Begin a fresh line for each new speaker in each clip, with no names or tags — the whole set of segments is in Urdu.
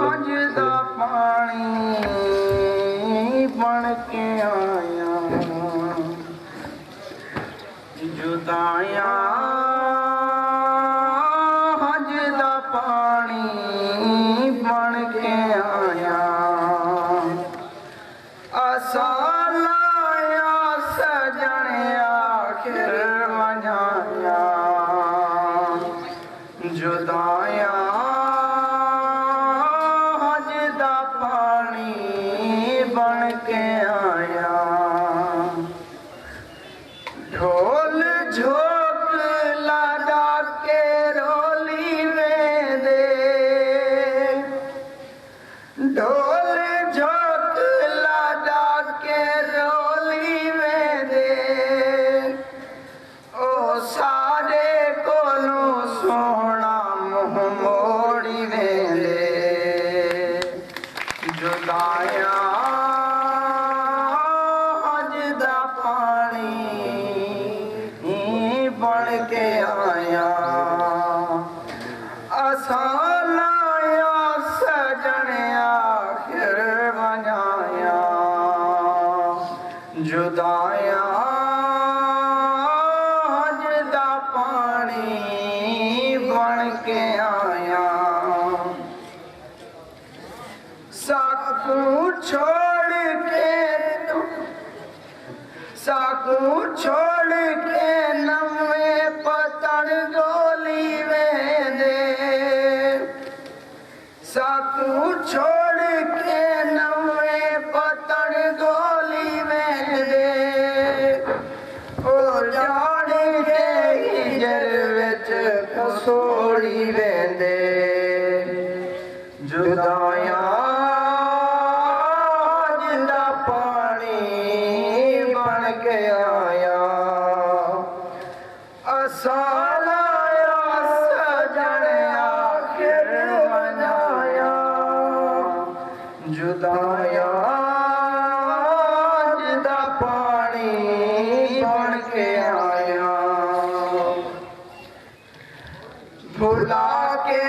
حج دا پانی بن کے آیا جدائیاں حج دا پانی بن کے آیا آسالایا سجن آخر ونجایا جدائیاں حج دا پانی بن کے آیا ڈھول جھوک لگا کے رولی میں دے ڈھول جھوک لگا کے رولی میں دے او سارے کولوں سونا منہ موڑی میں دے جدائیاں حج دا پانی بن کے آیا آسالایا سجن آخر ونجایا جدائیاں حج دا پانی بن کے آیا ساکو چھوڑ کے ساکو چھوڑ کے نوے پتن گولی میں دے ساکو چھوڑ کے نوے پتن گولی میں دے او جان کے ہجر وچ کسوڑی میں دے جدائیاں حج دا پانی بن کے آیا آسالایا سجن آخر ونجایا جدائیاں حج دا پانی بن کے آیا بھلا کے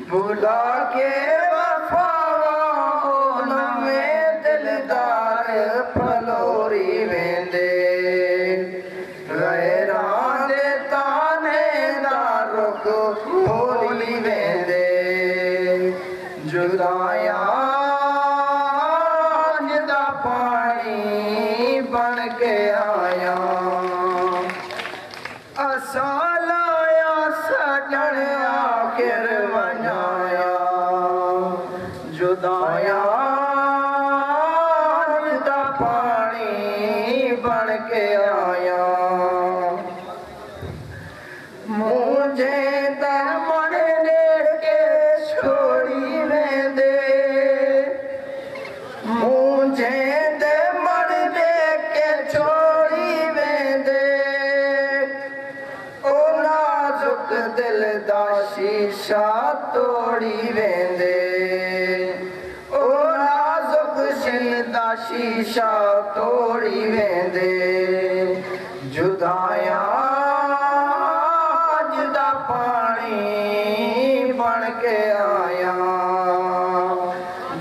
بھلا کے وفاواں میں دلدار پھلوری ویندے غیراں دے تانے دا رخ بھولی ویندے جدائیاں حج دا پانی بن کے آیا آسالایا سجن آخر ونجایا جدائیاں حج دا پانی بن کے آیا مجھے تے مرنے کے چھوڑی میں دے مجھے تے مرنے کے چھوڑی میں دے او نازک دل دا شیشہ توڑی ویندے او نازک دل دا شیشہ توڑی ویندے جدائیاں حج دا پانی بن کے آیا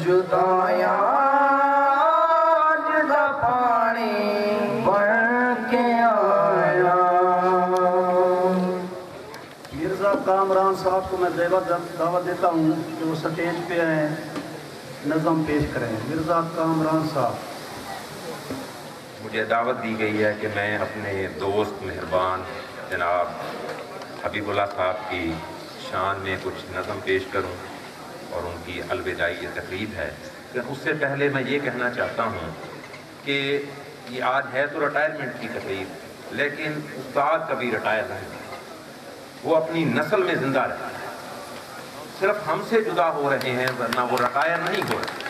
جدائیاں حج دا پانی بن کے آیا
مرزا کامران صاحب کو میں دعوت دیتا ہوں کہ وہ سٹیج پہ آئیں نظم پیش کریں مرزا کامران صاحب
مجھے دعوت دی گئی ہے کہ میں اپنے دوست مہربان جناب حبیب اللہ صاحب کی شان میں کچھ نظم پیش کروں اور ان کی الوداعی تقریب ہے لیکن اس سے پہلے میں یہ کہنا چاہتا ہوں کہ یہ آج ہے تو ریٹائرمنٹ کی تقریب لیکن استاد کبھی ریٹائر نہیں وہ اپنی نسل میں زندہ رہے صرف ہم سے جدا ہو رہے ہیں ورنہ وہ ریٹائر نہیں ہو رہے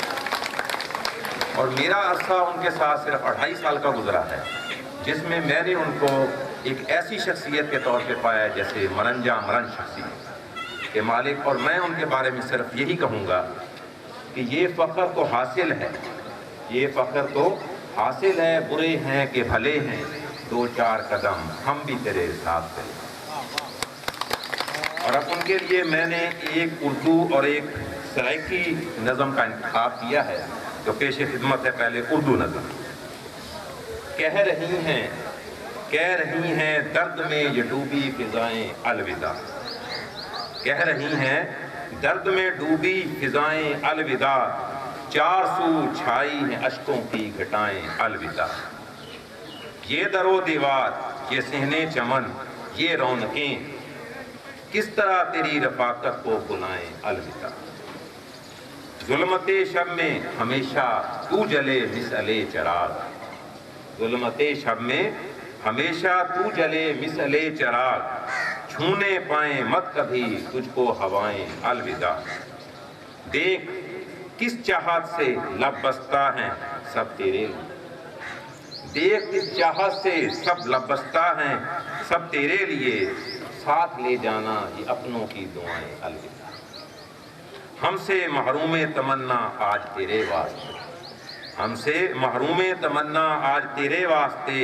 اور میرا عرصہ ان کے ساتھ صرف 2.5 سال کا گزرا ہے جس میں میں نے ان کو ایک ایسی شخصیت کے طور پہ پایا جیسے مرنجا مرن شخصیت کے مالک اور میں ان کے بارے میں صرف یہی کہوں گا کہ یہ فخر تو حاصل ہے یہ فخر تو حاصل ہے برے ہیں کہ بھلے ہیں، دو چار قدم ہم بھی تیرے ساتھ چلیں۔ اور اب ان کے لیے میں نے ایک اردو اور ایک سرائکی نظم کا انتخاب کیا ہے جو پیش خدمت ہے۔ پہلے اردو نظم۔ کہہ رہی ہیں درد میں یہ ڈوبی فضائیں الوداع، کہہ رہی ہیں درد میں ڈوبی فضائیں الوداع، چار سو چھائی ہیں اشکوں کی گھٹائیں الوداع، یہ در و دیوار یہ صحنے چمن یہ رونقیں کس طرح تیری رفاقت کو بلائیں الوداع، ظلمت شب میں ہمیشہ تو جلے مثل چراغ، ظلمت شب میں ہمیشہ تو جلے مثل چراغ، چھونے پائیں مت کبھی تجھ کو ہوائیں الوداع، دیکھ کس چاہت سے لب بستہ ہیں سب تیرے لیے، دیکھ کس چاہت سے سب لب بستہ ہیں سب تیرے لیے، ساتھ لے جانا یہ اپنوں کی دعائیں الوداع، ہم سے محروم تمنا آج تیرے واسطے، ہم سے محروم تمنا آج تیرے واسطے،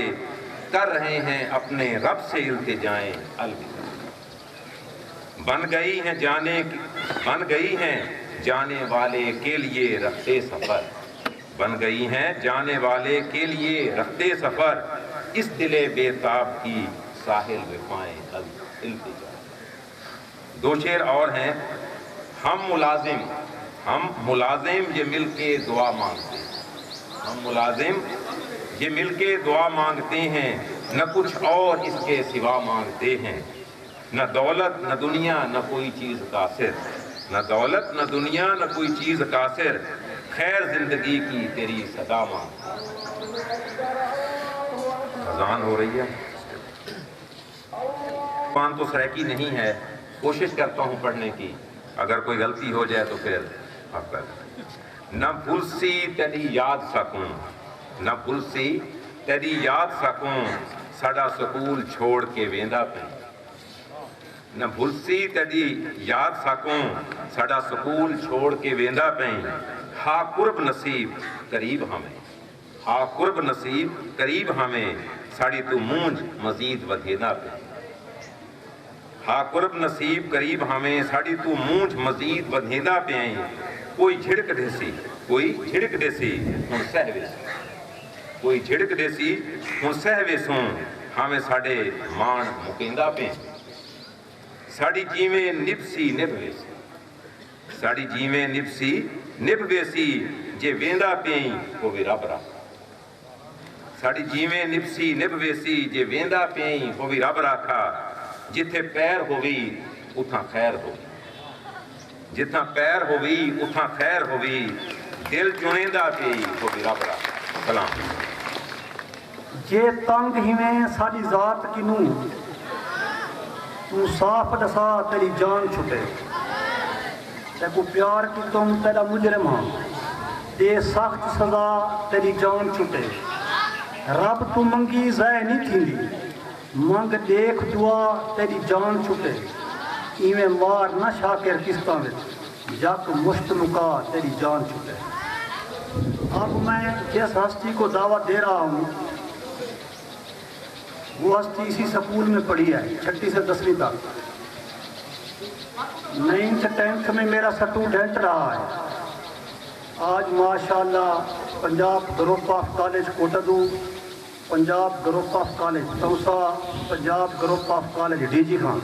کر رہے ہیں اپنے رب سے التجائیں الوداع، بن گئی ہیں جانے والے کے لیے رختے سفر، بن گئی ہیں جانے والے کے لیے رختے سفر، اس دل بے تاب کی ساحل وفائیں التجا۔ دو شعر اور ہیں۔ ہم ملازم یہ مل کے دعا مانگتے ہیں، ہم ملازم یہ مل کے دعا مانگتے ہیں، نہ کچھ اور اس کے سوا مانگتے ہیں، نہ دولت نہ دنیا نہ کوئی چیز قاصر، نہ دولت نہ دنیا نہ کوئی چیز قاصر، خیر زندگی کی تیری صدا مانگتے ہیں۔ اذان ہو رہی ہے۔ قرآن تو سرائکی نہیں ہے، کوشش کرتا ہوں پڑھنے کی، اگر کوئی غلطی ہو جائے تو پھر آپ کر دیں۔ نہ بھلسی تیری یاد سکوں، نہ بھلسی تیری یاد سکوں، ساڈا سکول چھوڑ کے ویندا پئی، نہ بھلسی تیری یاد سکوں، ساڈا سکول چھوڑ کے ویندا پئی، ہا قرب نصیب قریب ہمیں، ہا قرب نصیب قریب ہمیں، ساڑی تو مونج مزید ودھیدا پئی، ہا قرب نصیب قریب ہمیں، ساڑی تو مونج مزید ودھیدا پئی، کوئی جھڑک دیسی ہن سہوے سوں، کوئی جھڑک دیسی ہن سہوے سوں، ہمیں ساڑے مان مکیندا پئی، ساڑی جیویں نبسی نبھوے سی، ساڑی جیویں نبسی نبھوے سی، جے ویندا پئی ہووے رب راکھا، ساڑی جیویں نبسی نبھوے سی، جے ویندا پئی ہووے رب راکھا، جتھے پیر ہووی اتھاں خیر ہووی، جتھاں پیر ہووی اتھاں خیر ہووی، دل چنیندہ پئی ہووے رب راکھا۔ سلام۔
جے تنگ ہیویں ساڈی ذات کنوں، تو صاف دسا تیری جان چھٹے، تے کو پیار کی تم تیرا مجرم ہاں، دے سخت سزا تیری جان چھٹے، رب تو منگی ضائع نہیں تھیندی، منگ دیکھ دعا تیری جان چھٹے، ایویں مار نہ شاکر قسطاں وچ، جک مشت مکا تیری جان چھٹے۔ اب میں جس ہستی کو دعوت دے رہا ہوں وہ ہستی اسی سکول میں پڑھی ہے، 6 سے 10ویں تک، 9 سے 10 میں میرا سٹوڈنٹ رہا ہے۔ آج ماشاءاللہ پنجاب گروپ آف کالج کوٹدو، Punjab group of college Taunsa, Punjab group of college D G Khan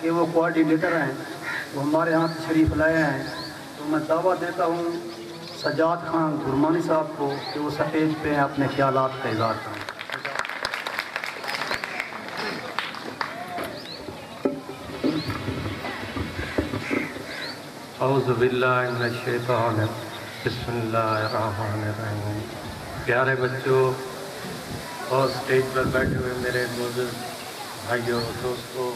کہ وہ کوارڈینیٹر ہیں، وہ ہمارے ہاں تشریف لائے ہیں۔ تو میں دعوت دیتا ہوں سجاد خان گرمانی صاحب کو کہ وہ سٹیج پہ ہیں، اپنے خیالات کا اظہار کریں۔
اعوذ باللہ من الشیطان بسم اللہ الرحمن الرحیم۔ پیارے بچوں اور اسٹیج پر بیٹھے ہوئے میرے معزز بھائیوں دوستوں،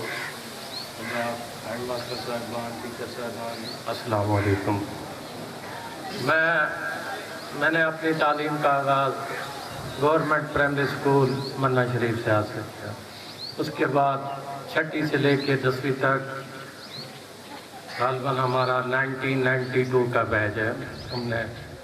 ہیڈ ماسٹر صاحبان، ٹیچر صاحبان، السلام علیکم۔ میں نے اپنی تعلیم کا آغاز گورنمنٹ پرائمری اسکول منا شریف سے حاصل کیا، اس کے بعد 6 سے لے کے 10ویں تک غالباً ہمارا 1992 کا بیچ ہے، ہم نے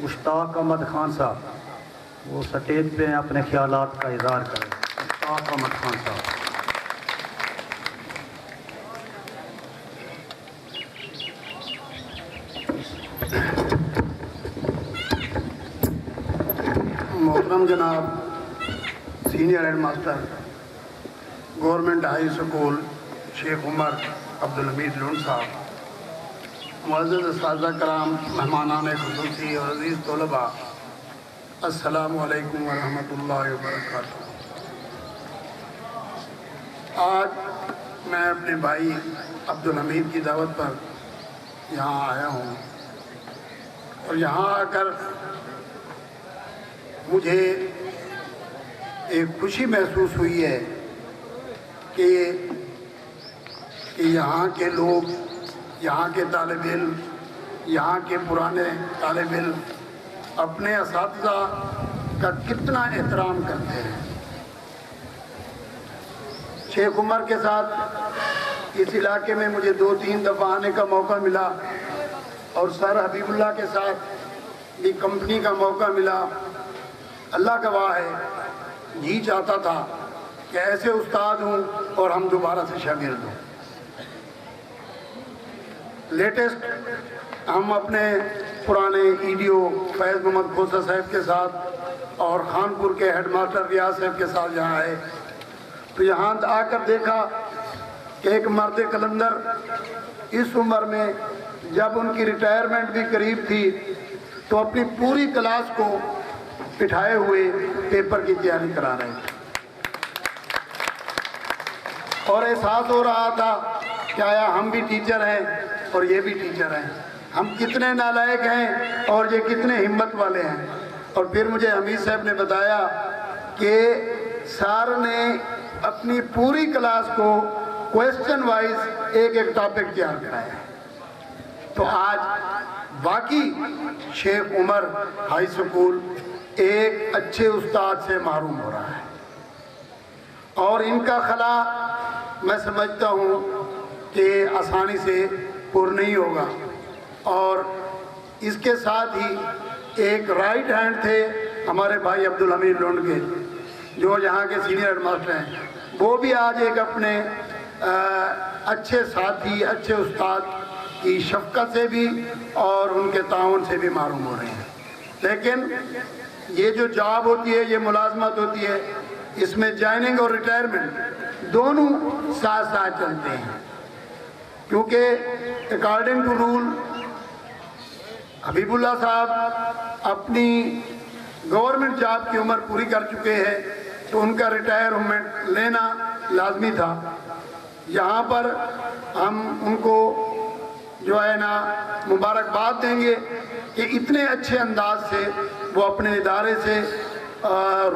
مشتاق احمد خان صاحب وہ سٹیج پہ اپنے خیالات کا اظہار کریں. مشتاق احمد خان صاحب.
محترم جناب senior head master government high school Sheikh Umar Abdul Hamid loan صاحب، معزز اساتذہ کرام، مہمانان خصوصی اور عزیز طلباء، السلام علیکم ورحمۃ اللہ وبرکاتہ. آج میں اپنے بھائی عبدالحمید کی دعوت پر یہاں آیا ہوں اور یہاں آ کر مجھے ایک خوشی محسوس ہوئی ہے کہ یہاں کے لوگ، یہاں کے طالب علم، یہاں کے پرانے طالب علم اپنے اساتذہ کا کتنا احترام کرتے ہیں. شیخ عمر کے ساتھ اس علاقے میں مجھے 2-3 دفعہ آنے کا موقع ملا اور سر حبیب اللہ کے ساتھ بھی کمپنی کا موقع ملا. اللہ گواہ ہے، جی چاہتا تھا کہ ایسے استاد ہوں اور ہم دوبارہ سے شاگرد ہوں. لیٹسٹ ہم اپنے پرانے ایڈیو فیض محمد کھوسہ صاحب کے ساتھ اور خانپور کے ہیڈ ماسٹر ریاض صاحب کے ساتھ یہاں آئے تو یہاں آ کر دیکھا کہ ایک مرد قلندر اس عمر میں، جب ان کی ریٹائرمنٹ بھی قریب تھی، تو اپنی پوری کلاس کو بٹھائے ہوئے پیپر کی تیاری کرا رہے تھے. اور احساس ہو رہا تھا کہ آیا ہم بھی ٹیچر ہیں اور یہ بھی ٹیچر ہیں، ہم کتنے نالائق ہیں اور یہ کتنے ہمت والے ہیں. اور پھر مجھے حمید صاحب نے بتایا کہ سر نے اپنی پوری کلاس کو کویسچن وائز ایک ٹاپک تیار کرایا. تو آج واقعی شیخ عمر ہائی اسکول ایک اچھے استاد سے محروم ہو رہا ہے اور ان کا خلا میں سمجھتا ہوں کہ آسانی سے پر نہیں ہوگا. اور اس کے ساتھ ہی ایک رائٹ ہینڈ تھے ہمارے بھائی عبدالحمید لونڈ کے، جو یہاں کے سینئر ہیڈ ماسٹر ہیں، وہ بھی آج ایک اپنے اچھے ساتھی، اچھے استاد کی شفقت سے بھی اور ان کے تعاون سے بھی محروم ہو رہے ہیں. لیکن یہ جو جاب ہوتی ہے، یہ ملازمت ہوتی ہے، اس میں جوائننگ اور ریٹائرمنٹ دونوں ساتھ ساتھ چلتے ہیں. کیونکہ اکارڈنگ ٹو رول حبیب اللہ صاحب اپنی گورنمنٹ جاب کی عمر پوری کر چکے ہیں تو ان کا ریٹائرمنٹ لینا لازمی تھا. یہاں پر ہم ان کو جو ہے نا مبارکباد دیں گے کہ اتنے اچھے انداز سے وہ اپنے ادارے سے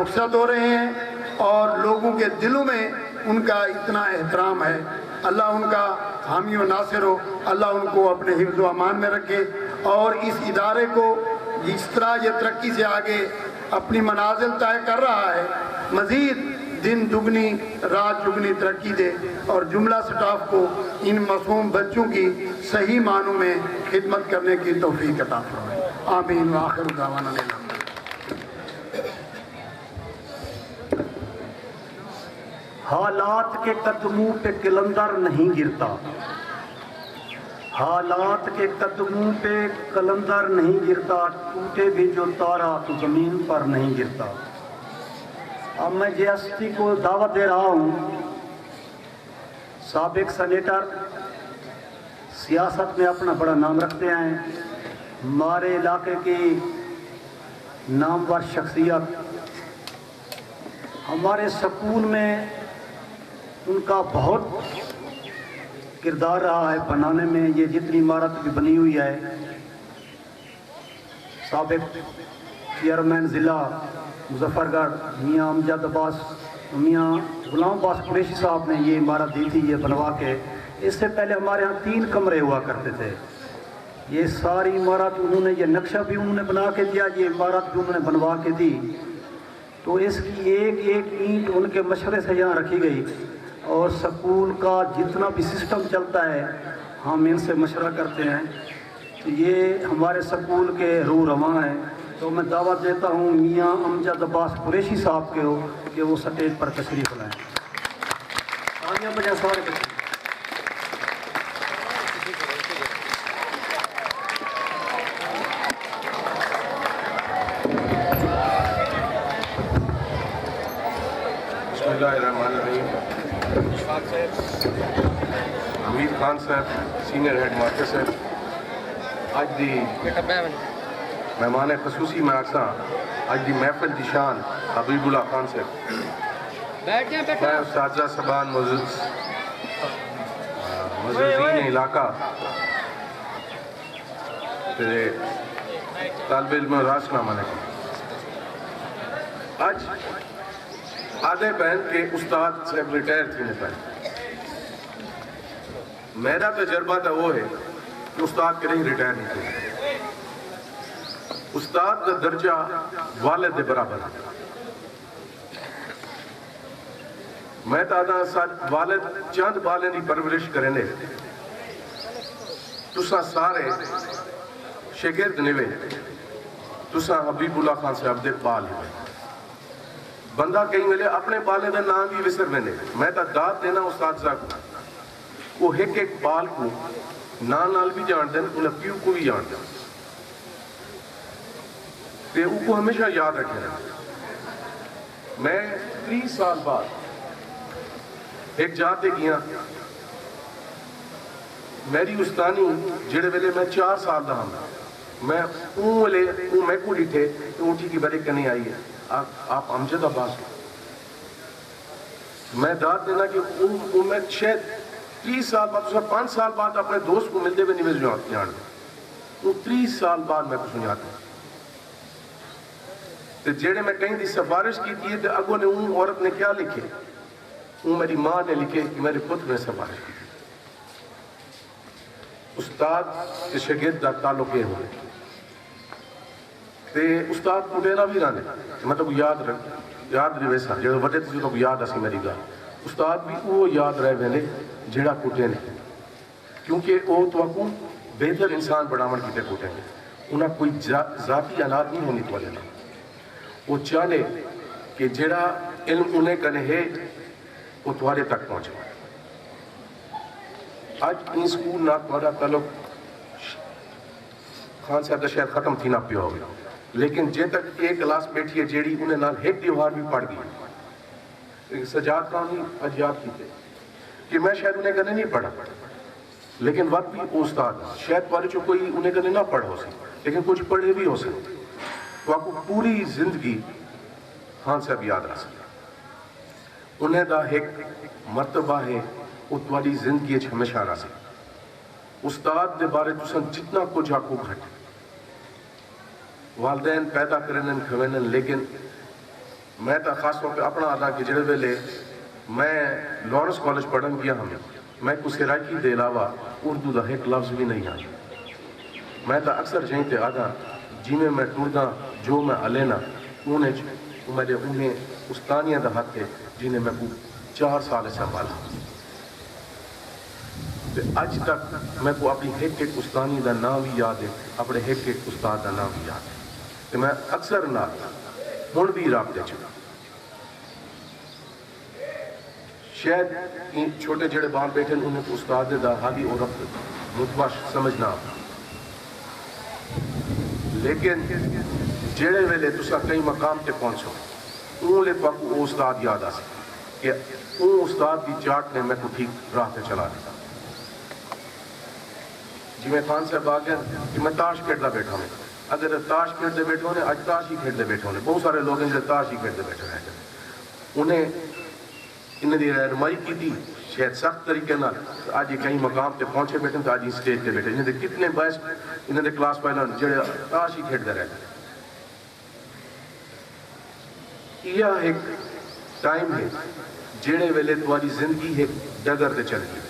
رخصت ہو رہے ہیں اور لوگوں کے دلوں میں ان کا اتنا احترام ہے. اللہ ان کا حامی و ناصر ہو، اللہ ان کو اپنے حفظ و امان میں رکھے اور اس ادارے کو جس طرح یہ ترقی سے آگے اپنی منازل طے کر رہا ہے، مزید دن دگنی رات چگنی ترقی دے اور جملہ سٹاف کو ان معصوم بچوں کی صحیح معنوں میں خدمت کرنے کی توفیق عطا فرمائے. آمین وآخر دعوانا الحمدللہ.
حالات کے قدموں پہ قلندر نہیں گرتا، حالات کے قدموں پہ قلندر نہیں گرتا، ٹوٹے بھی جو تارا تو زمین پر نہیں گرتا. اب میں جے ایس ٹی کو دعوت دے رہا ہوں. سابق سینیٹر، سیاست میں اپنا بڑا نام رکھتے ہیں، ہمارے علاقے کی نامور شخصیت، ہمارے سکول میں ان کا بہت کردار رہا ہے بنانے میں. یہ جتنی عمارت بھی بنی ہوئی ہے، سابق چیئرمین ضلع مظفر گڑھ میاں امجد عباس، میاں غلام عباس قریشی صاحب نے یہ عمارت دی تھی یہ بنوا کے. اس سے پہلے ہمارے ہاں 3 کمرے ہوا کرتے تھے. یہ ساری عمارت انہوں نے، یہ نقشہ بھی انہوں نے بنا کے دیا، یہ عمارت بھی انہوں نے بنوا کے دی. تو اس کی ایک ایک اینٹ ان کے مشورے سے یہاں رکھی گئی اور سکول کا جتنا بھی سسٹم چلتا ہے ہم ان سے مشورہ کرتے ہیں. یہ ہمارے سکول کے روح رواں ہیں، تو میں دعوت دیتا ہوں میاں امجد عباس قریشی صاحب کے کہ وہ سٹیج پر تشریف لائیں. تالیاں بجائیں سارے بچے.
بسم اللہ الرحمن الرحیم. حمید خان صاحب سینئر ہیڈ ماسٹر صاحب اج دی مہمان خصوصی میں آکساں اج دی محفل دی شان حبیب اللہ خان صاحب. میں اساتذہ صبان مزدین علاقہ تے طالب علم راس نامہ نے آج آدھے بہن کے استاد صاحب ریٹائر تھی نے پہلے. میرا تجربہ تو وہ ہے کہ استاد کہیں ریٹائر نہیں تھے. استاد کا درجہ والد کے برابر ہے. میں تو والد چند بالیں کی پرورش کریں تساں سارے شاگرد نوے تساں حبیب اللہ خان صاحب دے بال ہوئے. بندہ کہیں ملے اپنے بالے کا نام بھی وسر میں نہیں. میں تو داد دینا استاد صاحب کو وہ ایک ایک بال کو نال بھی جان دیں انہیں پیو کو بھی جان دیں تے او کو ہمیشہ یاد رکھیں. میں 30 سال بعد ایک جاتے گیا میری استانی جڑے ویلے میں 4 سال دا ہوں میں میں کو ڈیٹھے اونٹھی کی بڑے کنے آئی ہے آپ امجد عباس ہو. میں داد دینا کہ میں شاید 30 سال بعد 5 سال بعد اپنے دوست کو ملتے ہوئے نہیں میں جان دیں وہ 30 سال بعد میں کچھ سناتا ہوں. تو جیڑے میں کہیں دی سفارش کی تھی تو اگوں نے اون عورت نے کیا لکھے وہ میری ماں نے لکھے کہ میرے پتر نے سفارش کی تھی. استاد کے شاگرد کا تعلق یہ ہوئے تے استاد کو دینا بھی رانے مطلب یاد رہے سا جو وڈے تھی تو یاد اسی میری گا استاد بھی وہ یاد رہے ویلے جڑا کوٹے نے کیونکہ وہ تو کو بہتر انسان بڑھاون کیتے کوٹے نے انہاں کوئی ذاتی اولاد نہیں ہونی تو لینا. وہ چاہے کہ جڑا علم انہیں کنے ہے وہ تمہارے تک پہنچے. آج ان سکول نہ تمہارا تعلق خان صاحب دا شاید ختم تھی نہ پیا ہوگا لیکن جے تک ایک کلاس بیٹھی ہے جیڑی انہیں نال ایک دیوار بھی پڑھ گئی. سجاد خان ہی اج یاد کیتے کہ میں شاید انہیں کنے نہیں پڑھا لیکن وقت بھی استاد شاید پڑھ جو کوئی انہیں کنے نہ پڑھ ہو سی لیکن کچھ پڑھے بھی ہو سکتے تو آپ کو پوری زندگی خان صاحب یاد رہ سکتا. انہیں دا ایک مرتبہ ہے وہ تمہاری زندگی ہمیشہ رہ سکتا. استاد دے بارے تسان جتنا کچھ آپ کو گھٹ والدین پیدا کرنے کھوینن لیکن میں تا خاص طور پہ اپنا آدھا کہ جڑے ویلے میں لارنس کالج پڑھن گیا ہمیں میں کو سرائکی دے علاوہ اردو دا ایک لفظ بھی نہیں آیا. میں تا اکثر جہیں تے آدھا جی میں ٹوردہ جو میں علینا انہیں استانیاں دا حق ہے جنہیں میں کو 4 سال سنبھالا. اج تک میں کو اپنی ایک استانی دا نام بھی یاد ہے اپنے ایک استاد دا نام بھی یاد ہے کہ میں اکثر نہ ہن بھی رابطے چکا. شاید ان چھوٹے جڑے بال بیٹھے انہیں کو استاد دا حالی اور رتبہ سمجھنا لیکن جڑے ویلے تسا کئی مقام تے پہنچو اون لے پاکو او استاد یاد آ سکے کہ اون استاد دی چاٹ نے میں کو ٹھیک راہ تے چلا دیا. جی میں خان صاحب آ گیا کہ میں تاش کھیلتا بیٹھا ہوں اگر تاش کھیلتے بیٹھے ہونے اج تاش ہی کھیلتے بیٹھے ہونے بہت سارے لوگ ہیں جو تاش ہی کھیلتے بیٹھے رہتے ہیں انہیں انہیں دی رہنمائی کی تھی شاید سخت طریقے نہ آج یہ کہیں مقام تے پہنچے بیٹھے تو آج اسٹیج تے بیٹھے انہیں دے کتنے باعث انہیں دے کلاس پہلا جڑے تاش ہی کھیلتے رہتے ہیں. یہ ایک ٹائم ہے جڑے ویلے تمہاری زندگی ایک ڈگر تے چل گئی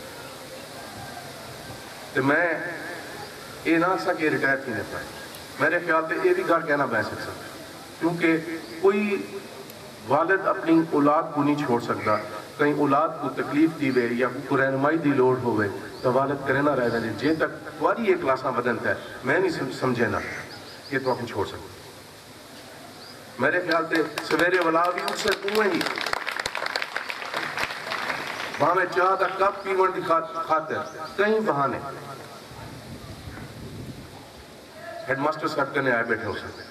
تو میں یہ نہ سا کہ ریٹائر تھی نہیں پائے. میرے خیال سے یہ بھی گھر کہنا بہ سکتا کیونکہ کوئی والد اپنی اولاد کو نہیں چھوڑ سکتا کہیں اولاد کو تکلیف دی وے یا کو رہنمائی دی لوڑ ہوئے تو والد کرے نہ رہ وے جے تک تھوڑی یہ کلاساں بدلتا ہے میں نہیں سمجھے نا کہ تو آپ چھوڑ سکتے میرے خیال سے سویرے والا بھی اس سے کنویں ہی وہاں میں چاہ تھا کب پیون کی خاطر کہیں بہانے ہیڈ ماسٹر صاحب کرنے آئے بیٹھے ہو سکتے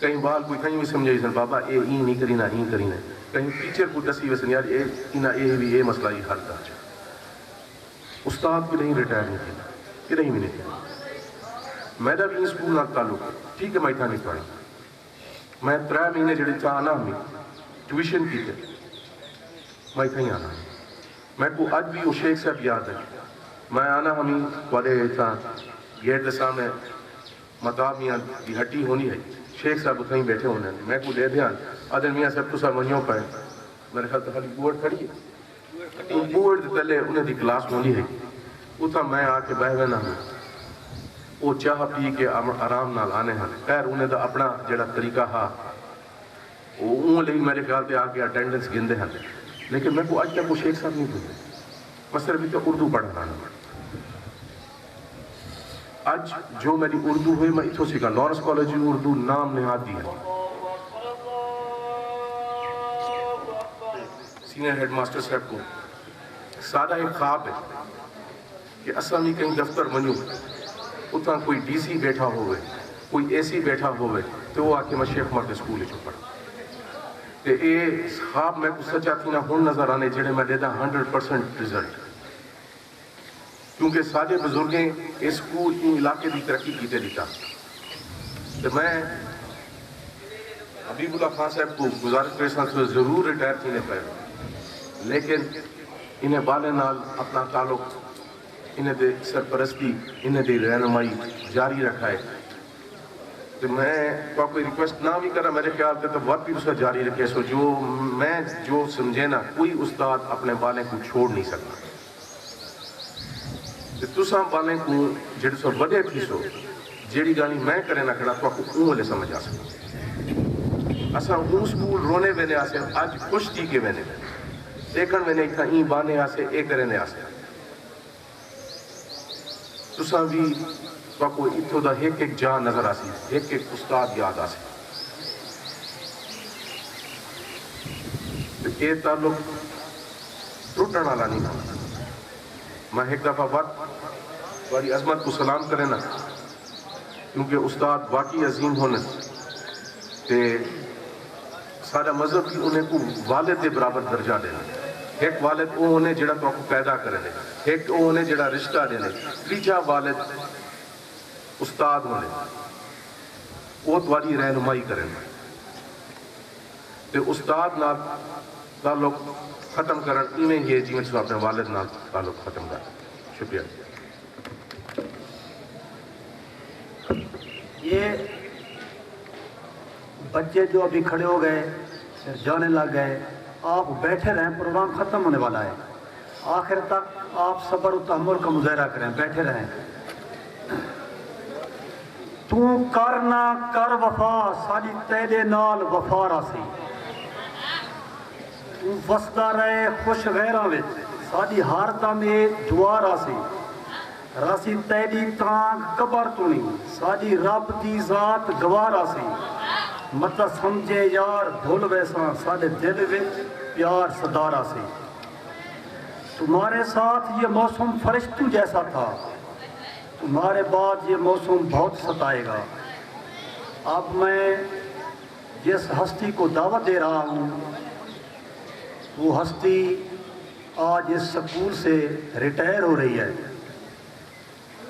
کہیں بال کوئی کہیں بھی سمجھے سن بابا اے نہیں کرینا این کرینا کہیں ٹیچر کو دسی ویسن یار اے بھی اے مسئلہ ہی حل کر چاہ استاد بھی نہیں ریٹائر نہیں کیا کہ نہیں بھی نہیں کیا میرا بھی اسکول نہ تعلق ٹھیک ہے میں اتنا نہیں پڑھا میں 3 مہینے جڑے چاہ آنا ہمیں ٹیوشن کی تھے میں اتنا ہی آنا میں کو آج بھی وہ شیخ صاحب یاد ہے میں آنا ہمیں والے اتنا گیٹ کے سامنے مطابیاں کی ہٹی ہونی ہے شیخ صاحب اتنا ہی بیٹھے ہونے میں کو لے دھیان آدھر میاں صاحب تو سر منیوں پائے میرے خیال تو خالی بورڈ کھڑی ہے بورڈ تلے انہیں دی کلاس ہونی ہے اتنا میں آ کے بہ ہونا ہوں وہ چاہ پی کے آرام نال آنے ہیں خیر انہیں دا اپنا جڑا طریقہ ہا وہ لئی میرے خیال پہ آ کے اٹینڈنس گندے ہیں لیکن میں کو آج تک وہ شیخ صاحب نہیں بھولے میں صرف بھی تو اردو پڑھ رہا ہوں آج جو میری اردو ہوئی میں اتھو سیکھا لارنس کالج اردو نام نہادی ہے سینئر ہیڈ ماسٹر صاحب کو سادہ ایک خواب ہے کہ اصلا میں کہیں دفتر بنوں اتنا کوئی ڈی سی بیٹھا ہوئے کوئی اے سی بیٹھا ہوئے تو وہ آکے میں شیخ مرد اسکول جو پڑھا کہ اے خواب میں کو سچا تھی نہ ہون نظر آنے جڑے میں دیتا 100% رزلٹ کیونکہ سارے بزرگیں اسکول کی علاقے کی ترقی کی دیتا تو میں حبیب اللہ خان صاحب کو گزارش کرتا ہوں ضرور ریٹائر تھی نے پہلے لیکن انہیں بالے نال اپنا تعلق انہیں دے سرپرستی انہیں دے رہنمائی جاری رکھا ہے تو میں کوئی ریکویسٹ نہ بھی کرا میرے خیال سے تو وقت بھی اس کا جاری رکھے سو جو میں جو سمجھے نا کوئی استاد اپنے بالے کو چھوڑ نہیں سکتا تو سام بالے کو جڑے سو بڑے تھی سو جیڑی گانی میں کرے نہ کھڑا تو آپ کو اون والے سمجھ آ سکتا اساں اون سکول رونے وینے آسے آج خوش تھی کے وینے دیکھن وینے اتنا این بانے آسے ایک کرنے آسے تو سام بھی تو آپ کو اتھو دا ایک جان نظر آسی ایک استاد یاد آسی تو یہ تعلق ٹوٹن والا نہیں ہونا میں ایک دفعہ وقت والی عظمت کو سلام کرے نا کیونکہ استاد واقعی عظیم ہونے تے سارا مذہب بھی انہیں کو والد دے برابر درجہ دینا ایک والد وہ انہیں جڑا تو آپ کو پیدا کرنے ایک وہ انہیں جڑا رشتہ دینے تیجا والد استاد ہونے وہ توالی رہنمائی کریں تے استاد نال تعلق ختم کرن ایویں یہ جی میں اپنے والد نال تعلق ختم کر شکریہ
یہ بچے جو ابھی کھڑے ہو گئے جانے لگ گئے آپ بیٹھے رہیں پروگرام ختم ہونے والا ہے آخر تک آپ صبر و تحمل کا مظاہرہ کریں بیٹھے رہیں تو کرنا کر وفا ساری تیرے نال وفا راسی تو وسدا رہے خوش غیراں وچ ساری ہر دم یہ دعا راسی راسی تیری تانگ قبر تو نہیں ساری رب دی ذات گواہ راسی متا سمجھے یار بھول ویساں سارے دل وچ پیار صدا راسی تمہارے ساتھ یہ موسم فرشتوں جیسا تھا تمہارے بعد یہ موسم بہت ستائے گا اب میں جس ہستی کو دعوت دے رہا ہوں وہ ہستی آج اس سکول سے ریٹائر ہو رہی ہے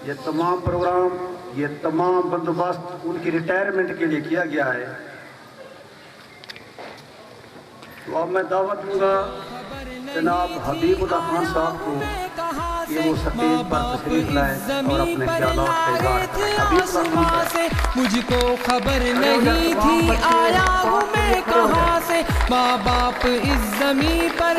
یہ تمام پروگرام یہ تمام بندوبست ان کی ریٹائرمنٹ کے لیے کیا گیا ہے تو اب میں دعوت دوں گا جناب حبیب اللہ خان صاحب کو کہ وہ سٹیج پر تشریف لائیں اور اپنے خیالات کا اظہار کریں حبیب اللہ خان صاحب
مجھ کو خبر نہیں تھی آیا ہوں میں کہاں سے ماں باپ اس زمین پر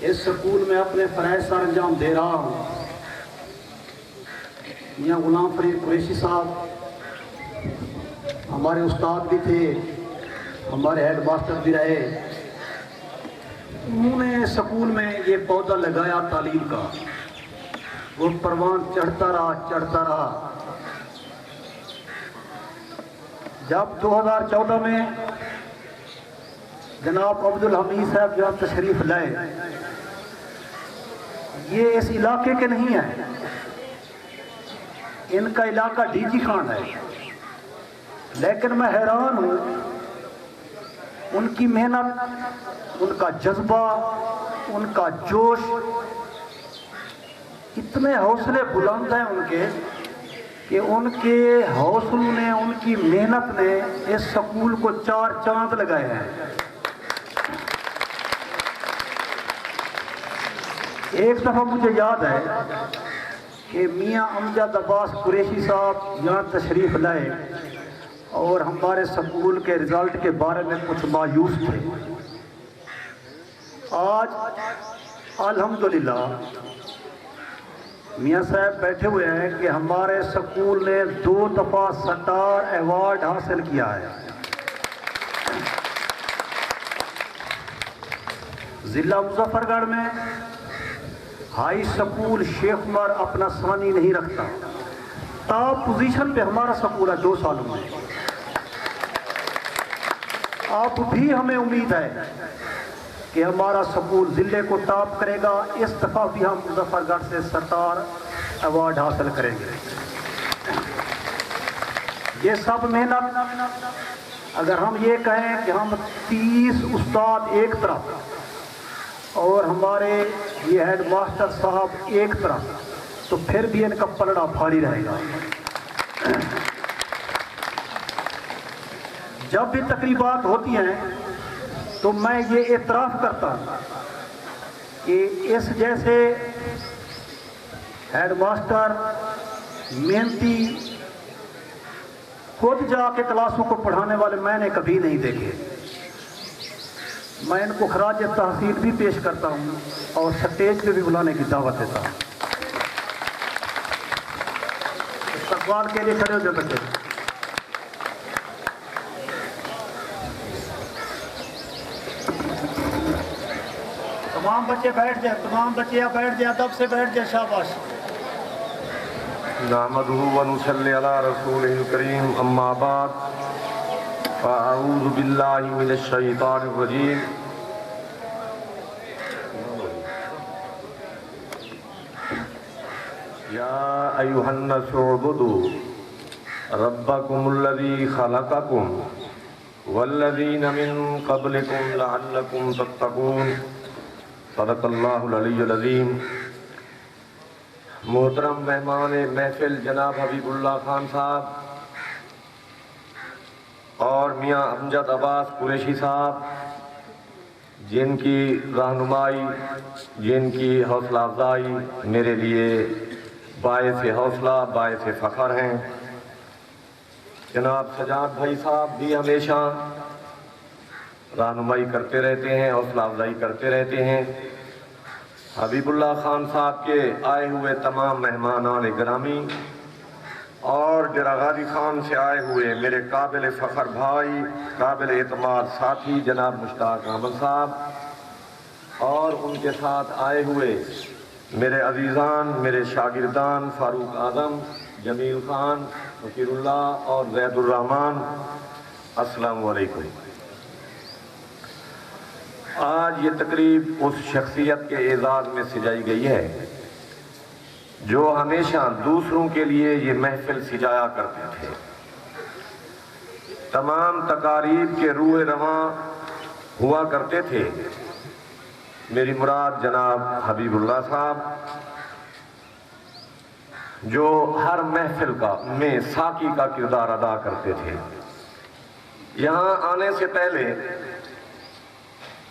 اس سکول میں اپنے فرائض سر انجام دے رہا ہوں۔ میاں غلام فرید قریشی صاحب ہمارے استاد بھی تھے، ہمارے ہیڈ ماسٹر بھی رہے۔ انہوں نے سکول میں یہ پودا لگایا تعلیم کا، وہ پروان چڑھتا رہا۔ جب 2014 میں جناب عبدالحمید صاحب جب تشریف لائے، یہ اس علاقے کے نہیں ہیں، ان کا علاقہ ڈی جی خان ہے، لیکن میں حیران ہوں ان کی محنت، ان کا جذبہ، ان کا جوش، اتنے حوصلے بلند ہیں ان کے کہ ان کے حوصلوں نے، ان کی محنت نے اس سکول کو 4 چاند لگائے ہیں۔ ایک دفعہ مجھے یاد ہے کہ میاں امجد عباس قریشی صاحب یہاں تشریف لائے اور ہمارے سکول کے رزلٹ کے بارے میں کچھ مایوس تھے۔ آج الحمدللہ میاں صاحب بیٹھے ہوئے ہیں کہ ہمارے سکول نے 2 دفعہ سٹار ایوارڈ حاصل کیا ہے۔ ضلع مظفر گڑھ میں ہائی سکول شیخ عمر اپنا ثانی نہیں رکھتا، ٹاپ پوزیشن پہ ہمارا سکول ہے 2 سالوں میں۔ اب بھی ہمیں امید ہے کہ ہمارا سکول ضلع کو ٹاپ کرے گا، اس دفعہ بھی ہم مظفر گڑھ سے سٹار ایوارڈ حاصل کریں گے۔ یہ سب محنت، اگر ہم یہ کہیں کہ ہم 30 استاد ایک طرف اور ہمارے یہ ہیڈ ماسٹر صاحب ایک طرف، تو پھر بھی ان کا پلڑا بھاری رہے گا۔ جب بھی تقریبات ہوتی ہیں تو میں یہ اعتراف کرتا ہوں کہ اس جیسے ہیڈ ماسٹر محنتی خود جا کے کلاسوں کو پڑھانے والے میں نے کبھی نہیں دیکھے۔ میں ان کو خراج تحسین بھی پیش کرتا ہوں اور سٹیج پہ بھی بلانے کی دعوت دیتا ہوں۔ استقبال کے لیے کھڑے ہو جائے بچے۔ تمام بچے بیٹھ جائیں، تمام بچے یا بیٹھ جائیں، ادب سے بیٹھ جائیں، شاباش۔
نحمدہ ونصلی علی رسولہ الکریم، اما بعد فاعوذ باللہ من الشیطان الرجیم۔ یا ایھا الناس اعبدوا ربکم الذی خلقکم والذین من قبلکم لعلکم تتقون۔ صدق اللہ العلی العظیم۔ محترم مہمان محفل جناب حبیب اللہ خان صاحب اور میاں امجد عباس قریشی صاحب، جن کی رہنمائی، جن کی حوصلہ افزائی میرے لیے باعث حوصلہ، باعث فخر ہیں۔ جناب سجاد بھائی صاحب بھی ہمیشہ رہنمائی کرتے رہتے ہیں، حوصلہ افزائی کرتے رہتے ہیں۔ حبیب اللہ خان صاحب کے آئے ہوئے تمام مہمانان گرامی اور ڈیرہ غازی خان سے آئے ہوئے میرے قابل فخر بھائی، قابل اعتماد ساتھی جناب مشتاق احمد صاحب، اور ان کے ساتھ آئے ہوئے میرے عزیزان، میرے شاگردان فاروق اعظم، جمیل خان، فقیر اللہ اور زید الرحمن، السلام علیکم۔ آج یہ تقریب اس شخصیت کے اعزاز میں سجائی گئی ہے جو ہمیشہ دوسروں کے لیے یہ محفل سجایا کرتے تھے۔ تمام تقاریب کے روح رواں ہوا کرتے تھے۔ میری مراد جناب حبیب اللہ صاحب، جو ہر محفل میں ساقی کا کردار ادا کرتے تھے۔ یہاں آنے سے پہلے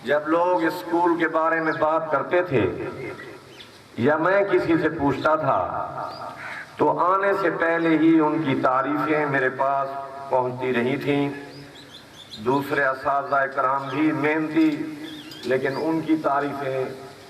جب لوگ اسکول کے بارے میں بات کرتے تھے یا میں کسی سے پوچھتا تھا تو آنے سے پہلے ہی ان کی تعریفیں میرے پاس پہنچتی رہی تھیں۔ دوسرے اساتذہ کرام بھی محنتی، لیکن ان کی تعریفیں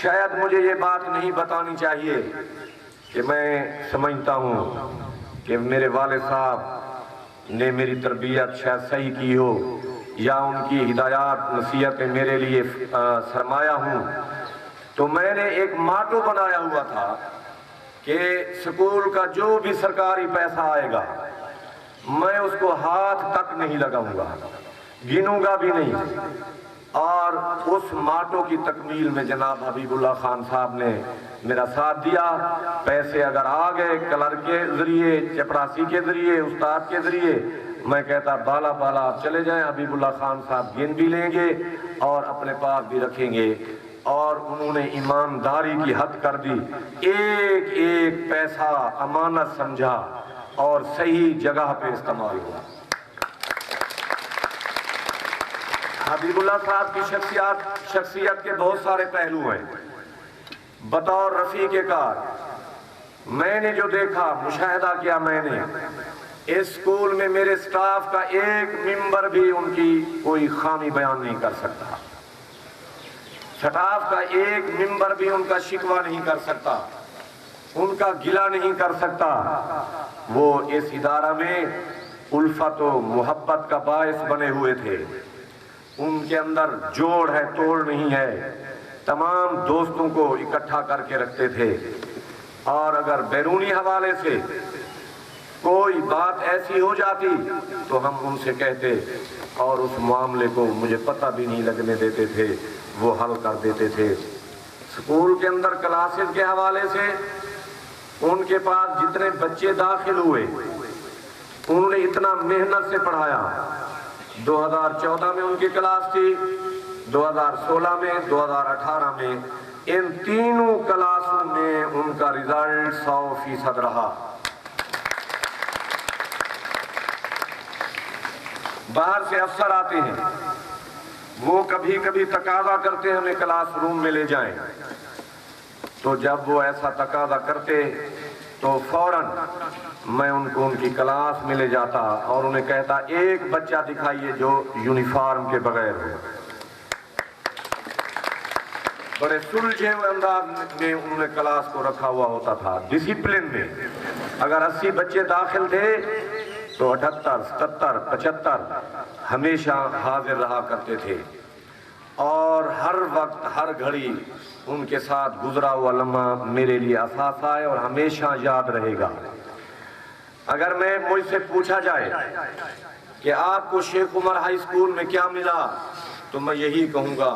شاید مجھے یہ بات نہیں بتانی چاہیے کہ میں سمجھتا ہوں کہ میرے والد صاحب نے میری تربیت شاید صحیح کی ہو یا ان کی ہدایات نصیحتیں میرے لیے سرمایہ ہوں، تو میں نے ایک ماٹو بنایا ہوا تھا کہ سکول کا جو بھی سرکاری پیسہ آئے گا میں اس کو ہاتھ تک نہیں لگاؤں گا، گنوں گا بھی نہیں۔ اور اس ماٹو کی تکمیل میں جناب حبیب اللہ خان صاحب نے میرا ساتھ دیا۔ پیسے اگر آ گئے کلرک کے ذریعے، چپراسی کے ذریعے، استاد کے ذریعے، میں کہتا بالا بالا آپ چلے جائیں، حبیب اللہ خان صاحب گن بھی لیں گے اور اپنے پاس بھی رکھیں گے۔ اور انہوں نے ایمانداری کی حد کر دی، ایک ایک پیسہ امانت سمجھا اور صحیح جگہ پہ استعمال ہوا۔ حبیب اللہ صاحب کی شخصیت کے بہت سارے پہلو ہیں۔ بطور رفیق کار میں نے جو دیکھا، مشاہدہ کیا میں نے، اس اسکول میں میرے سٹاف کا ایک ممبر بھی ان کی کوئی خامی بیان نہیں کر سکتا، سٹاف کا ایک ممبر بھی ان کا شکوہ نہیں کر سکتا، ان کا گلہ نہیں کر سکتا۔ وہ اس ادارہ میں الفت و محبت کا باعث بنے ہوئے تھے، ان کے اندر جوڑ ہے توڑ نہیں ہے، تمام دوستوں کو اکٹھا کر کے رکھتے تھے۔ اور اگر بیرونی حوالے سے کوئی بات ایسی ہو جاتی تو ہم ان سے کہتے اور اس معاملے کو مجھے پتہ بھی نہیں لگنے دیتے تھے، وہ حل کر دیتے تھے۔ اسکول کے اندر کلاسز کے حوالے سے ان کے پاس جتنے بچے داخل ہوئے انہوں نے اتنا محنت سے پڑھایا۔ 2014 میں ان کی کلاس تھی، 2016 میں، 2018 میں، ان تینوں کلاسوں میں ان کا رزلٹ 100% رہا۔ باہر سے افسر آتے ہیں، وہ کبھی کبھی تقاضا کرتے ہیں ہمیں کلاس روم میں لے جائیں، تو جب وہ ایسا تقاضا کرتے تو فوراً میں ان کو ان کی کلاس میں لے جاتا اور انہیں کہتا ایک بچہ دکھائیے جو یونیفارم کے بغیر ہو۔ بڑے سلجھے ہوئے انداز میں انہوں نے کلاس کو رکھا ہوا ہوتا تھا، ڈسپلن میں۔ اگر 80 بچے داخل تھے تو 78 77 75 ہمیشہ حاضر رہا کرتے تھے، اور ہر وقت ہر گھڑی ان کے ساتھ گزرا ہوا لمحہ میرے لیے اثاثہ ہے اور ہمیشہ یاد رہے گا۔ اگر مجھ سے پوچھا جائے کہ آپ کو شیخ عمر ہائی اسکول میں کیا ملا تو میں یہی کہوں گا،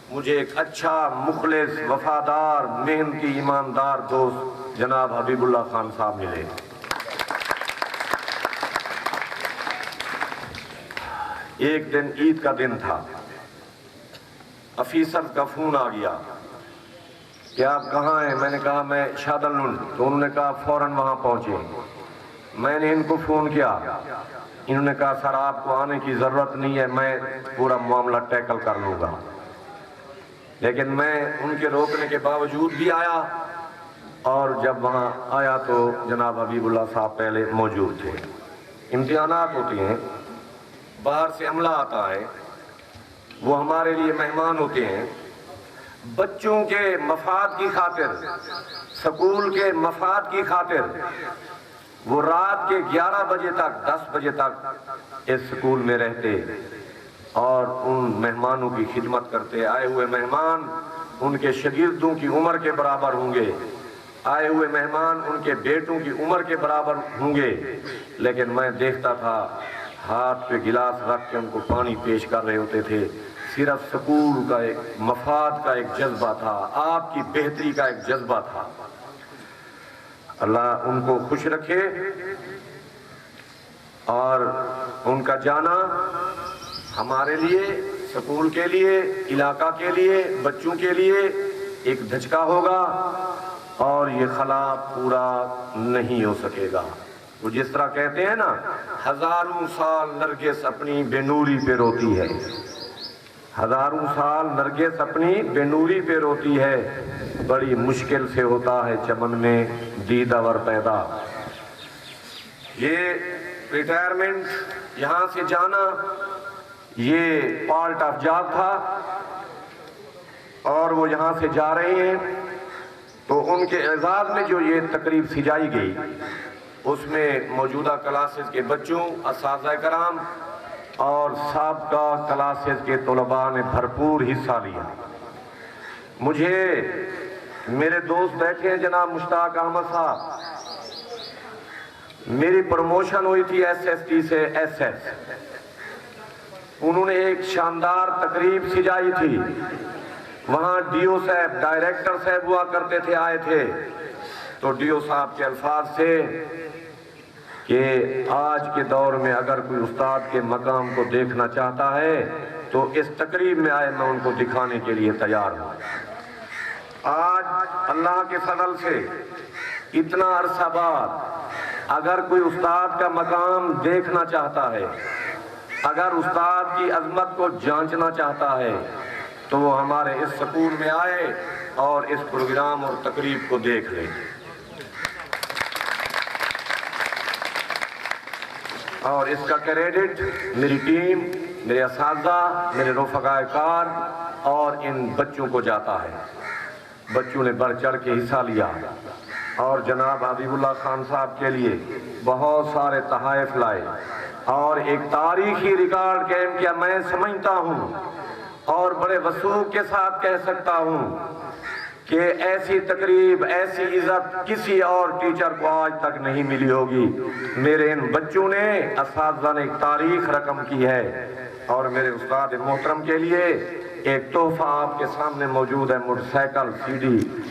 مجھے ایک اچھا مخلص وفادار محنتی ایماندار دوست جناب حبیب اللہ خان صاحب ملے۔ ایک دن عید کا دن تھا، آفیسر کا فون آ گیا کہ آپ کہاں ہیں؟ میں نے کہا میں شادلنڈ، تو انہوں نے کہا فوراً وہاں پہنچے۔ میں نے ان کو فون کیا، انہوں نے کہا سر آپ کو آنے کی ضرورت نہیں ہے، میں پورا معاملہ ٹیکل کر لوں گا۔ لیکن میں ان کے روکنے کے باوجود بھی آیا، اور جب وہاں آیا تو جناب حبیب اللہ صاحب پہلے موجود تھے۔ امتحانات ہوتی ہیں، باہر سے عملہ آتا ہے، وہ ہمارے لیے مہمان ہوتے ہیں۔ بچوں کے مفاد کی خاطر، سکول کے مفاد کی خاطر وہ رات کے 11 بجے تک 10 بجے تک اس سکول میں رہتے اور ان مہمانوں کی خدمت کرتے۔ آئے ہوئے مہمان ان کے شاگردوں کی عمر کے برابر ہوں گے، آئے ہوئے مہمان ان کے بیٹوں کی عمر کے برابر ہوں گے، لیکن میں دیکھتا تھا ہاتھ پہ گلاس رکھ کے ان کو پانی پیش کر رہے ہوتے تھے۔ صرف سکول کا ایک مفاد کا ایک جذبہ تھا، آپ کی بہتری کا ایک جذبہ تھا۔ اللہ ان کو خوش رکھے، اور ان کا جانا ہمارے لیے، سکول کے لیے، علاقہ کے لیے، بچوں کے لیے ایک دھچکا ہوگا، اور یہ خلا پورا نہیں ہو سکے گا۔ وہ جس طرح کہتے ہیں نا، ہزاروں سال نرگس اپنی بے نوری پہ روتی ہے، ہزاروں سال نرگس اپنی بے نوری پہ روتی ہے، بڑی مشکل سے ہوتا ہے چمن میں دیدہ پیدا۔ یہ ریٹائرمنٹ، یہاں سے جانا، یہ پارٹ آف جاب تھا۔ اور وہ یہاں سے جا رہے ہیں، تو ان کے اعزاز میں جو یہ تقریب سجائی گئی اس میں موجودہ کلاسز کے بچوں، اساتذہ کرام اور سابقہ کلاسز کے طلباء نے بھرپور حصہ لیا۔ مجھے میرے دوست بیٹھے ہیں جناب مشتاق احمد صاحب، میری پروموشن ہوئی تھی ایس ایس ٹی سے ایس ایس، انہوں نے ایک شاندار تقریب سجائی تھی، وہاں ڈی او صاحب ڈائریکٹر صاحب ہوا کرتے تھے، آئے تھے، تو ڈی او صاحب کے الفاظ سے کہ آج کے دور میں اگر کوئی استاد کے مقام کو دیکھنا چاہتا ہے تو اس تقریب میں آئے، میں ان کو دکھانے کے لیے تیار ہوں۔ آج اللہ کے فضل سے اتنا عرصہ بعد اگر کوئی استاد کا مقام دیکھنا چاہتا ہے، اگر استاد کی عظمت کو جانچنا چاہتا ہے تو وہ ہمارے اس سکول میں آئے اور اس پروگرام اور تقریب کو دیکھ لیں۔ اور اس کا کریڈٹ میری ٹیم، میرے اساتذہ، میرے رفقائے کار اور ان بچوں کو جاتا ہے۔ بچوں نے بڑھ چڑھ کے حصہ لیا اور جناب حبیب اللہ خان صاحب کے لیے بہت سارے تحائف لائے اور ایک تاریخی ریکارڈ قائم کیا۔ میں سمجھتا ہوں اور بڑے وثوق کے ساتھ کہہ سکتا ہوں کہ ایسی تقریب، ایسی عزت کسی اور ٹیچر کو آج تک نہیں ملی ہوگی۔ میرے ان بچوں نے، اساتذہ نے ایک تاریخ رقم کی ہے، اور میرے استاد محترم کے لیے ایک تحفہ آپ کے سامنے موجود ہے، موٹر سائیکل CD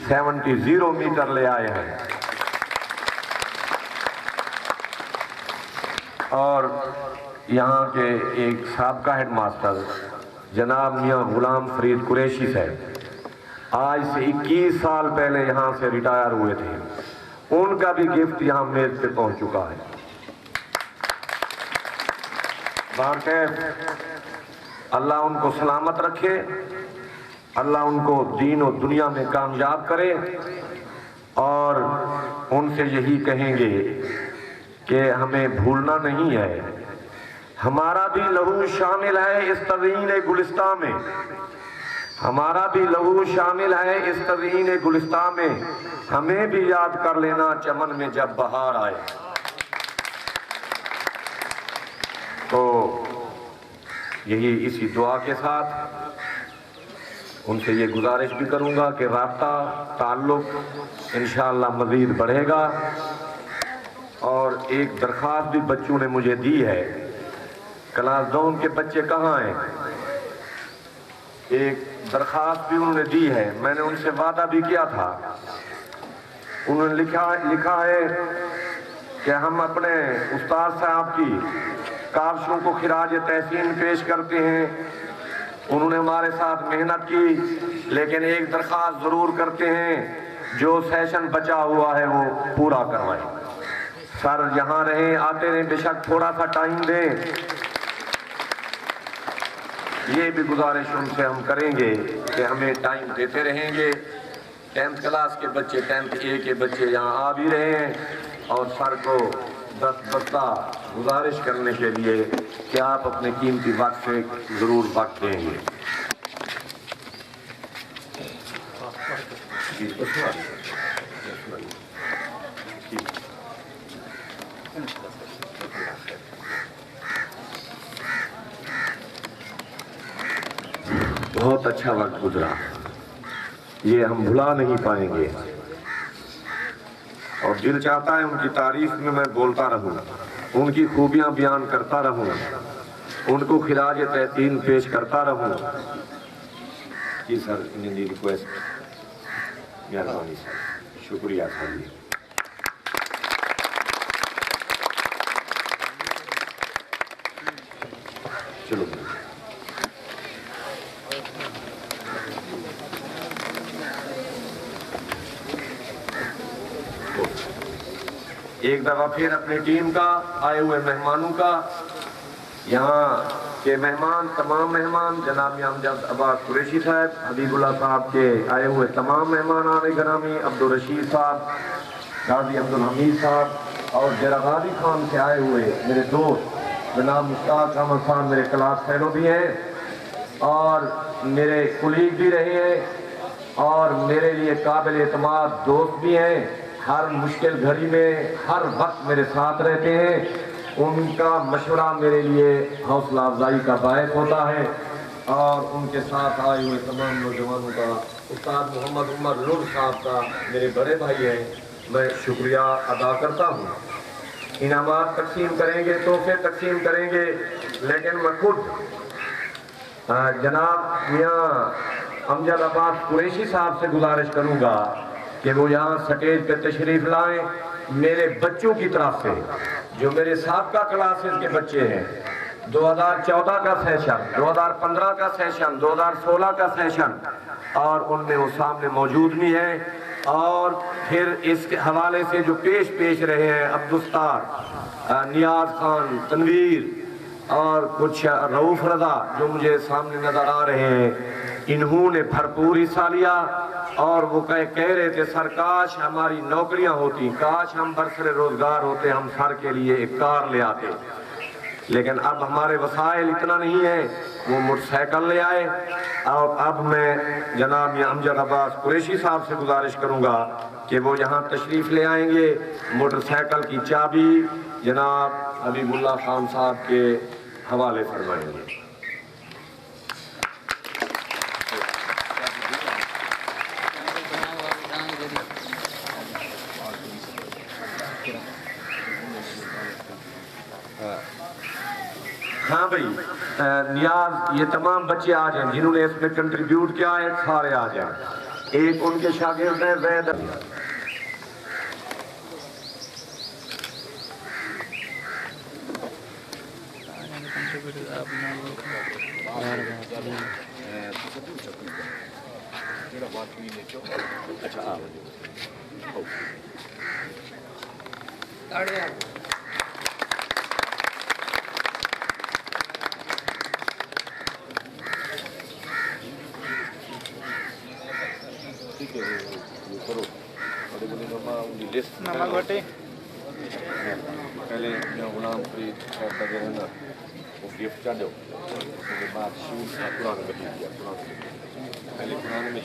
70 میٹر لے آئے ہیں۔ اور یہاں کے ایک سابقہ ہیڈ ماسٹر جناب میاں غلام فرید قریشی صاحب آج سے 21 سال پہلے یہاں سے ریٹائر ہوئے تھے، ان کا بھی گفٹ یہاں میز پہ پہنچ چکا ہے۔ اللہ ان کو سلامت رکھے، اللہ ان کو دین و دنیا میں کامیاب کرے، اور ان سے یہی کہیں گے کہ ہمیں بھولنا نہیں ہے، ہمارا بھی لہو شامل ہے اس تزئین گلستان میں، ہمارا بھی لہو شامل ہے اس تزئین گلستان میں، ہمیں بھی یاد کر لینا چمن میں جب بہار آئے۔ تو یہی اسی دعا کے ساتھ ان سے یہ گزارش بھی کروں گا کہ رابطہ تعلق انشاءاللہ مزید بڑھے گا۔ اور ایک درخواست بھی بچوں نے مجھے دی ہے، کلاس ڈاؤن کے بچے کہاں ہیں، ایک درخواست بھی انہوں نے دی ہے، میں نے ان سے وعدہ بھی کیا تھا۔ انہوں نے لکھا ہے کہ ہم اپنے استاد صاحب کی کاوشوں کو خراج تحسین پیش کرتے ہیں، انہوں نے ہمارے ساتھ محنت کی، لیکن ایک درخواست ضرور کرتے ہیں، جو سیشن بچا ہوا ہے وہ پورا کروائیں۔ سر یہاں رہیں، آتے رہیں، بے شک تھوڑا سا ٹائم دیں، یہ بھی گزارش ان سے ہم کریں گے کہ ہمیں ٹائم دیتے رہیں گے۔ 10th کلاس کے بچے، 10th A کے بچے یہاں آ بھی رہے ہیں، اور سر کو دستبردہ گزارش کرنے کے لیے کہ آپ اپنے قیمتی وقت سے ضرور وقت دیں گے۔ بہت اچھا وقت گزرا، یہ ہم بھلا نہیں پائیں گے، اور دل چاہتا ہے ان کی تعریف میں میں بولتا رہوں، ان کی خوبیاں بیان کرتا رہوں، ان کو خراج تحسین پیش کرتا رہوں۔ جی سر، انہیں ریکویسٹ، مہربانی سر، شکریہ سر جی۔ چلو ایک دفعہ پھر اپنی ٹیم کا، آئے ہوئے مہمانوں کا، یہاں کے مہمان، تمام مہمان، جناب امجد عباس قریشی صاحب، حبیب اللہ صاحب کے آئے ہوئے تمام مہمانان گرامی، عبدالرشید صاحب، قاضی عبدالحمید صاحب، اور ڈیرہ غازی خان سے آئے ہوئے میرے دوست جناب مشتاق احمد خان، میرے کلاس فیلو بھی ہیں اور میرے کولیگ بھی رہے ہیں، اور میرے لیے قابل اعتماد دوست بھی ہیں، ہر مشکل گھڑی میں ہر وقت میرے ساتھ رہتے ہیں، ان کا مشورہ میرے لیے حوصلہ افزائی کا باعث ہوتا ہے، اور ان کے ساتھ آئے ہوئے تمام نوجوانوں کا، استاد محمد عمر لطف صاحب کا میرے بڑے بھائی ہیں، میں شکریہ ادا کرتا ہوں۔ انعامات تقسیم کریں گے، تحفے تقسیم کریں گے، لیکن میں خود جناب میاں امجد عباس قریشی صاحب سے گزارش کروں گا کہ وہ یہاں سٹیج پہ تشریف لائیں، میرے بچوں کی طرف سے جو میرے سابقہ کلاسز کے بچے ہیں، 2014 کا سیشن، 2015 کا سیشن، 2016 کا سیشن، اور ان میں وہ سامنے موجود بھی ہیں، اور پھر اس کے حوالے سے جو پیش رہے ہیں عبدالستار، نیاز خان، تنویر اور کچھ رؤوف رضا جو مجھے سامنے نظر آ رہے ہیں، انہوں نے بھرپور حصہ لیا، اور وہ کہہ رہے تھے سر کاش ہماری نوکریاں ہوتی، کاش ہم برسر روزگار ہوتے، ہم سر کے لیے ایک کار لے آتے، لیکن اب ہمارے وسائل اتنا نہیں ہے، وہ موٹر سائیکل لے آئے۔ اور اب میں جناب امجد عباس قریشی صاحب سے گزارش کروں گا کہ وہ یہاں تشریف لے آئیں گے، موٹر سائیکل کی چابی جناب حبیب اللہ خان صاحب کے حوالے فرمائیں گے۔ ہاں بھائی نیاز، یہ تمام بچے آ جائیں جنہوں نے اس میں کنٹریبیوٹ کیا ہے، سارے آ جائیں۔ ایک ان کے شاگرد ہیں زید، پہلے غلام فرید صاحب کا جو ہے نا وہ گفٹ کر دو، اس کے بعد شوز کا قرآن میں دیا، پہلے قرآن میں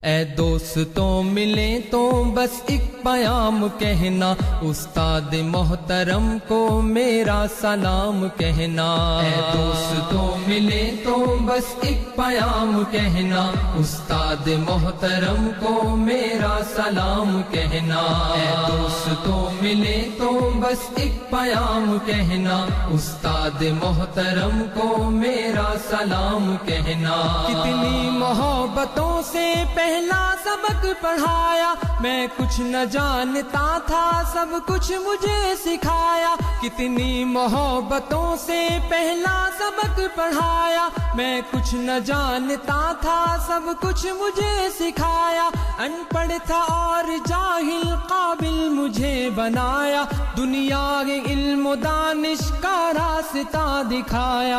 اے دوستوں ملیں تو بس ایک پیام کہنا، استاد محترم کو میرا سلام کہنا۔ اے دوستوں ملیں تو بس ایک پیام کہنا، استاد محترم کو میرا سلام کہنا۔ اے دوستوں ملیں تو بس ایک پیام کہنا، استاد محترم کو میرا سلام کہنا۔ کتنی محبتوں سے پہلا سبق پڑھایا، میں کچھ نہ جانتا تھا، سب کچھ مجھے سکھایا۔ کتنی محبتوں سے پہلا سبق پڑھایا، میں کچھ نہ جانتا تھا، سب کچھ مجھے سکھایا۔ ان پڑھ تھا اور جاہل قابل مجھے بنایا، دنیا کے علم و دانش کا راستہ دکھایا۔